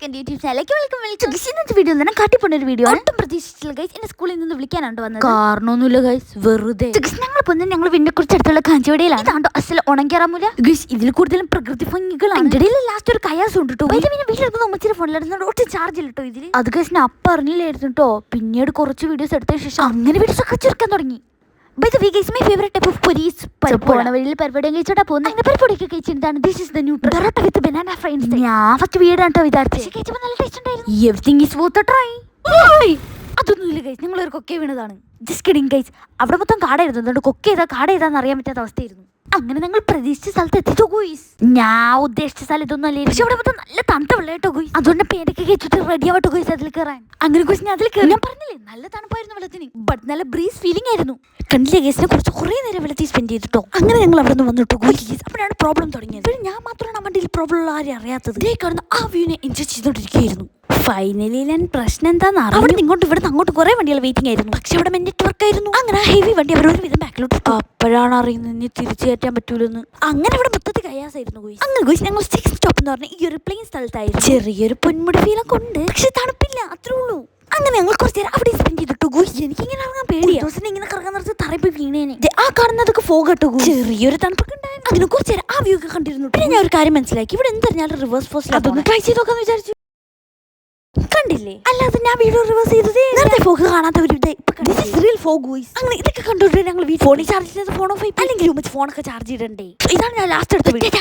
എല്ലാവർക്കും യൂട്യൂബ് ചാനലിലേക്ക് വെൽക്കം. ഇന്നത്തെ വീഡിയോ തന്നെ കാട്ടിപ്പോണ്ട ഒരു വീഡിയോ ഒട്ടും പ്രതീക്ഷിച്ചില്ല ഗൈസ്. എന്നെ സ്കൂളിൽ നിന്ന് വിളിക്കാനാണ് വന്നത്. കാരണമൊന്നുമില്ല ഗൈസ്, വെറുതെ ഞങ്ങൾ വീടിനെ കുറിച്ച് അടുത്തുള്ള കാഞ്ചിവടിയിലാണ്. ഇതാണ്ടോ അസൽ ഉണങ്ങിയറാമൂല ഗൈസ്. ഇതിൽ കൂടുതലും പ്രകൃതി ഭംഗികളാണ്. അതിന്റെ ഇടയിൽ ലാസ്റ്റ് ഒരു കയാസം ഉണ്ട് കേട്ടോ. പിന്നെ വീട്ടിലെടുത്ത് ഉമ്മച്ചിന്റെ ഫോണിലെടുത്ത് ഒട്ടും ചാർജ് ഇല്ല കേട്ടോ ഇതിൽ. അത് ഗൈസ് ഞാൻ അപ്പം അറിഞ്ഞില്ലായിരുന്നു കേട്ടോ. പിന്നീട് കുറച്ച് വീഡിയോസ് എടുത്തതിന് ശേഷം അങ്ങനെ വീഡിയോസ് ഒക്കെ ചേർക്കാൻ തുടങ്ങി. By the way, guys, my favorite type of puri is പരിപ്പോട. വഴിയിൽ പരിപ്പോട കഴിച്ചോട്ടാ പോകുന്നത്. അങ്ങനെ പരിപ്പോടൊക്കെ കഴിച്ചിട്ടാണ്. This is the new parotta with banana fries. ഞാൻ ഫസ്റ്റ് വീടാണ് വിചാരിച്ചത്. പക്ഷേ കഴിച്ചപ്പോൾ നല്ല ടേസ്റ്റ് ഉണ്ടായിരുന്നു. Everything is worth a try. അതൊന്നുമില്ല ഗൈസ്, ഞങ്ങളൊരു കൊക്കെ വീണതാണ്. Just kidding guys. അവിടെ മൊത്തം കാടായിരുന്നു. അതുകൊണ്ട് കൊക്കെ ഏതാ കാട് ഏതാന്ന് അറിയാൻ പറ്റാത്ത അവസ്ഥയായിരുന്നു. അങ്ങനെ ഞങ്ങൾ പ്രതീക്ഷിച്ച സ്ഥലത്ത് എത്തിട്ടോ ഗോയ്സ്. ഞാൻ ഉദ്ദേശിച്ച സ്ഥലം ഇതൊന്നും അല്ലായിരുന്നു. പക്ഷെ അവിടെ മൊത്തം നല്ല തണുത്ത വെള്ളമായിട്ടോ ഗോയ്സ്. അതുകൊണ്ട് പേരൊക്കെ കഴിച്ചിട്ട് റെഡി ആവട്ടോ ഗോയ്സ് അതിൽ കയറാൻ. അങ്ങനെ ഗോയ്സ് ഞാൻ അതിൽ കയറി. ഞാൻ പറഞ്ഞില്ലേ നല്ല തണുപ്പായിരുന്നു വെള്ളത്തിന്. ബട്ട് നല്ല ബ്രീസ് ഫീലിംഗ് ആയിരുന്നു. കണ്ടില്ലേ ഗൈസിനെ കുറിച്ച് കുറേ നേരം വെള്ളത്തിൽ സ്പെൻഡ് ചെയ്തിട്ടോ. അങ്ങനെ ഞങ്ങൾ അവിടെ നിന്ന് വന്നിട്ടോ ഗോയ്സ്. അപ്പോഴാണ് പ്രോബ്ലം തുടങ്ങിയത്. ഞാൻ മാത്രമാണ് വണ്ടിയിൽ പ്രോബ്ലം ഉള്ള ആരും അറിയാത്തത്. ഇതേ കാണുന്ന ആ വ്യൂവിനെ എൻജോയ് ചെയ്തോണ്ടിരിക്കുകയായിരുന്നു. ഫൈനലി ഞാൻ പ്രശ്നം എന്താണെന്ന് അവിടെ ഇങ്ങോട്ട് ഇവിടെ അങ്ങോട്ട് കുറെ വണ്ടികൾ വെയിറ്റിംഗ് ആയിരുന്നു. പക്ഷെ അവിടെ നെറ്റ്വർക്ക് ആയിരുന്നു. അങ്ങനെ ഹെവി വണ്ടി അവർ ഒരു വിധം ബാക്കിലോട്ട്. അപ്പോഴാണ് അറിയുന്നത് ഇനി തിരിച്ചു കയറ്റാൻ പറ്റൂലെന്ന്. അങ്ങനെ അവിടെ മൊത്തത്തിൽ കയാസായിരുന്നു ഗോയ്സ്. അങ്ങനെ ഗോയ്സ് ഞങ്ങൾ 6th സ്റ്റോപ്പ് എന്ന് പറഞ്ഞ ഈ ഒരു പ്ലെയിൻ സ്ഥലത്തായിരുന്നു. ചെറിയൊരു പൊന്മുടി ഫീലൊക്കെ ഉണ്ട്, പക്ഷെ തണുപ്പില്ല, അത്രേ ഉള്ളൂ. അങ്ങനെ ഞങ്ങൾ കുറച്ച് നേരം അവിടെ സ്പെൻഡ് ചെയ്തിട്ടു ഗോയ്സ്. എനിക്കിങ്ങനെ ഇറങ്ങാൻ പേടിയാ. ഇങ്ങനെ കറങ്ങാൻ നിർത്തി തറയിപ്പ് വീണേനെ. ആ കാണുന്നതൊക്കെ ഫോഗ് ഇട്ടു. ചെറിയൊരു തണുപ്പൊക്കെ ഉണ്ടായിരുന്നു. അങ്ങനെ കുറച്ച് നേരം ആ വ്യൂ ഒക്കെ കണ്ടിരുന്നു. പിന്നെ ഞാൻ ഒരു കാര്യം മനസ്സിലാക്കി, ഇവിടെ എന്തറിഞ്ഞാലും റിവേഴ്സ് ഫോഴ്സിൽ അതൊന്ന് ട്രൈ ചെയ്ത് നോക്കാന്ന് വിചാരിച്ചു. കണ്ടില്ലേ, അല്ലാതെ ഞാൻ വീഡിയോ റിവേഴ്സ് ചെയ്തത് നേരത്തെ ഫോഗ് കാണാത്തവരുടെ അങ്ങനെ ഇതൊക്കെ കണ്ടോണ്ട് ഞങ്ങൾ ഫോണിൽ ചാർജ് ചെയ്ത് ഫോൺ ഓഫ് ആയി. അല്ലെങ്കിൽ ഫോണൊക്കെ ചാർജ് ചെയ്തിട്ടുണ്ടേ. ഇതാണ് ഞാൻ ലാസ്റ്റ് എടുത്ത വീഡിയോ.